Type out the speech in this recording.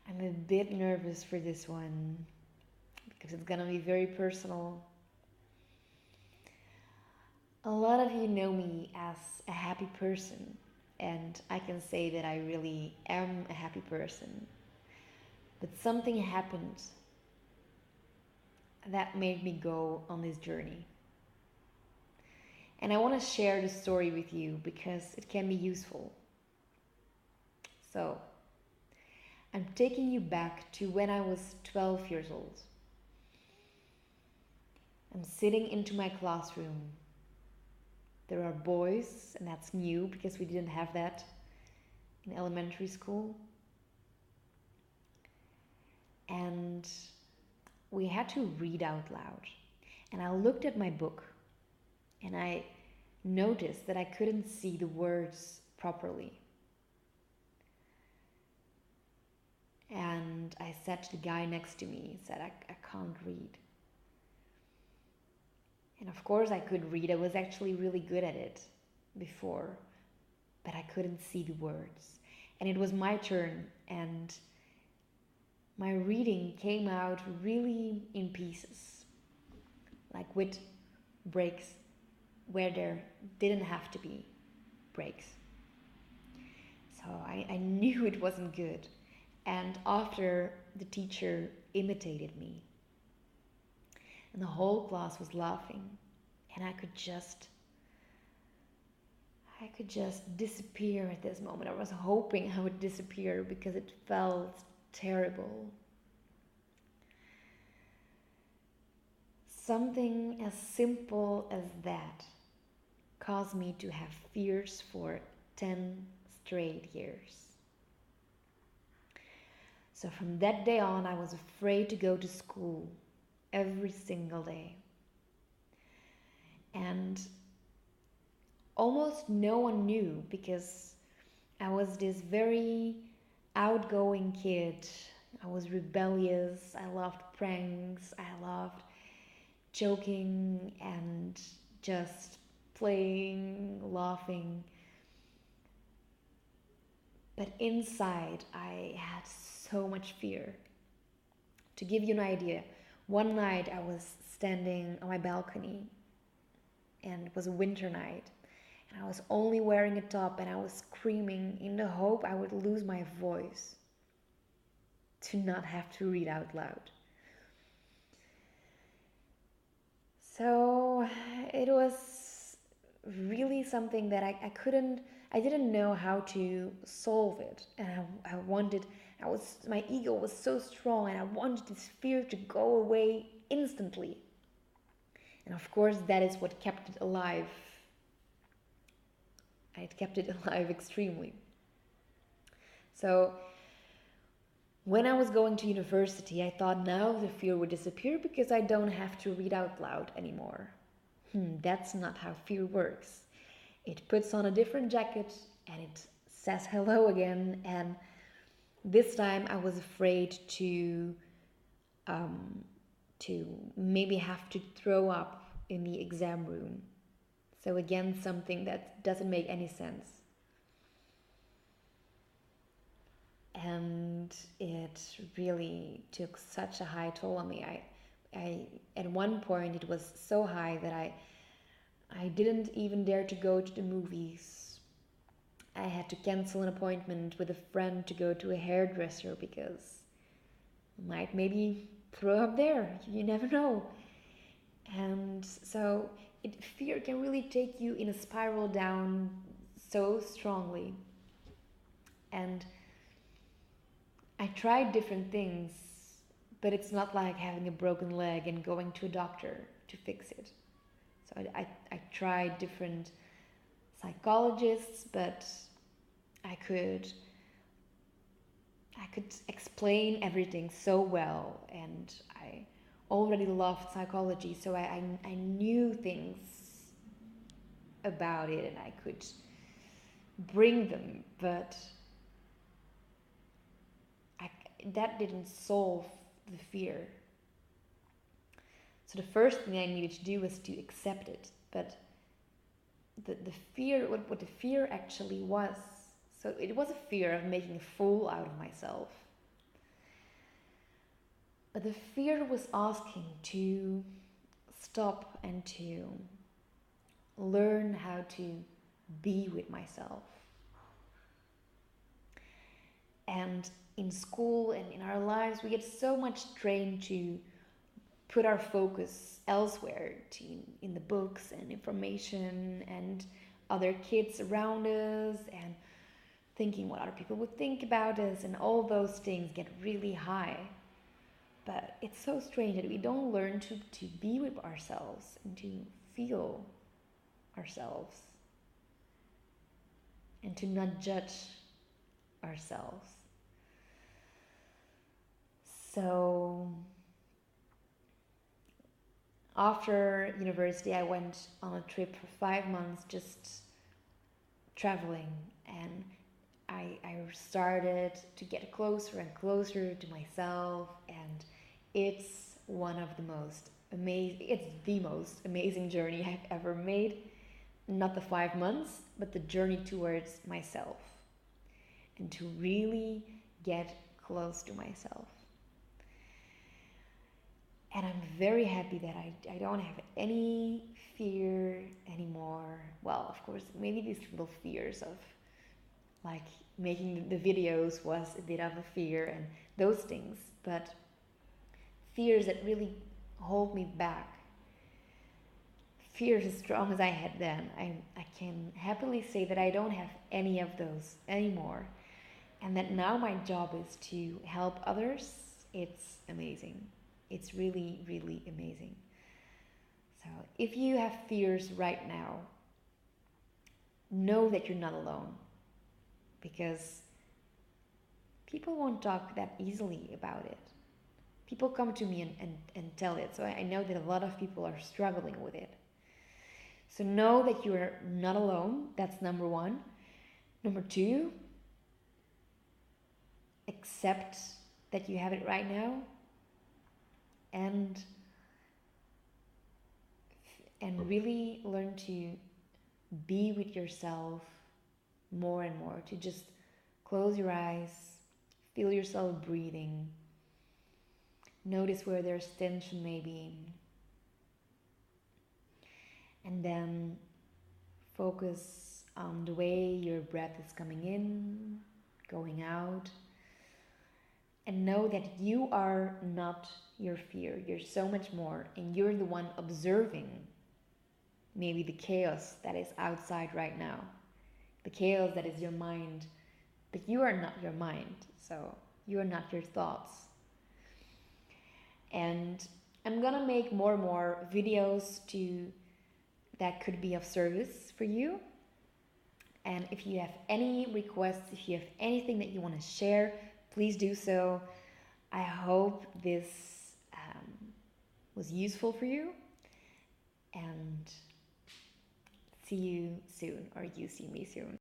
I'm a bit nervous for this one because it's gonna be very personal. A lot of you know me as a happy person, and I can say that I really am a happy person. But something happened that made me go on this journey. And I want to share the story with you because it can be useful. So, I'm taking you back to when I was 12 years old. I'm sitting into my classroom. There are boys, and that's new because we didn't have that in elementary school. And we had to read out loud. And I looked at my book and I noticed that I couldn't see the words properly. And I said to the guy next to me, said, I can't read. And of course I could read. I was actually really good at it before, but I couldn't see the words. And it was my turn, and my reading came out really in pieces, like with breaks where there didn't have to be breaks. So I knew it wasn't good. And after, the teacher imitated me, and the whole class was laughing, and I could just disappear at this moment. I was hoping I would disappear because it felt terrible. Something as simple as that caused me to have fears for 10 straight years. So from that day on, I was afraid to go to school every single day. And almost no one knew because I was this very outgoing kid. I was rebellious. I loved pranks. I loved joking and just playing, laughing. But inside, I had so much fear. To give you an idea, one night I was standing on my balcony, and it was a winter night, and I was only wearing a top, and I was screaming in the hope I would lose my voice to not have to read out loud. So it was really something that I didn't know how to solve it. And my ego was so strong, and I wanted this fear to go away instantly. And of course, that is what kept it alive. It kept it alive extremely. So when I was going to university, I thought now the fear would disappear because I don't have to read out loud anymore. That's not how fear works. It puts on a different jacket and it says hello again. And this time I was afraid um, to maybe have to throw up in the exam room. So again, something that doesn't make any sense. And it really took such a high toll on me. I at one point it was so high that I didn't even dare to go to the movies. I had to cancel an appointment with a friend to go to a hairdresser because I might maybe throw up there. You never know. And so fear can really take you in a spiral down so strongly. And I tried different things, but it's not like having a broken leg and going to a doctor to fix it. So I tried different psychologists, but I could explain everything so well, and I already loved psychology, so I knew things about it and I could bring them, but that didn't solve the fear. So the first thing I needed to do was to accept it. But the fear, what the fear actually was, so it was a fear of making a fool out of myself. But the fear was asking to stop and to learn how to be with myself. And in school and in our lives, we get so much trained to put our focus elsewhere, in the books and information and other kids around us, and thinking what other people would think about us, and all those things get really high. But it's so strange that we don't learn to be with ourselves and to feel ourselves and to not judge ourselves. So after university, I went on a trip for 5 months, just traveling, and I started to get closer and closer to myself, and it's one of the most amazing journey I've ever made. Not the 5 months, but the journey towards myself, and to really get close to myself. And I'm very happy that I don't have any fear anymore. Well, of course, maybe these little fears of like making the videos was a bit of a fear and those things, but fears that really hold me back, fears as strong as I had then, I can happily say that I don't have any of those anymore, and that now my job is to help others. It's amazing. It's really, really amazing. So if you have fears right now, know that you're not alone, because people won't talk that easily about it. People come to me and tell it. So I know that a lot of people are struggling with it. So know that you are not alone. That's number one. Number two, accept that you have it right now, and really learn to be with yourself more and more, to just close your eyes, feel yourself breathing, notice where there's tension maybe, and then focus on the way your breath is coming in, going out, and know that you are not your fear. You're so much more, and you're the one observing maybe the chaos that is outside right now, the chaos that is your mind, but you are not your mind, so you are not your thoughts. And I'm gonna make more and more videos that could be of service for you. And if you have any requests, if you have anything that you want to share, please do so. I hope this was useful for you, and see you soon, or you see me soon.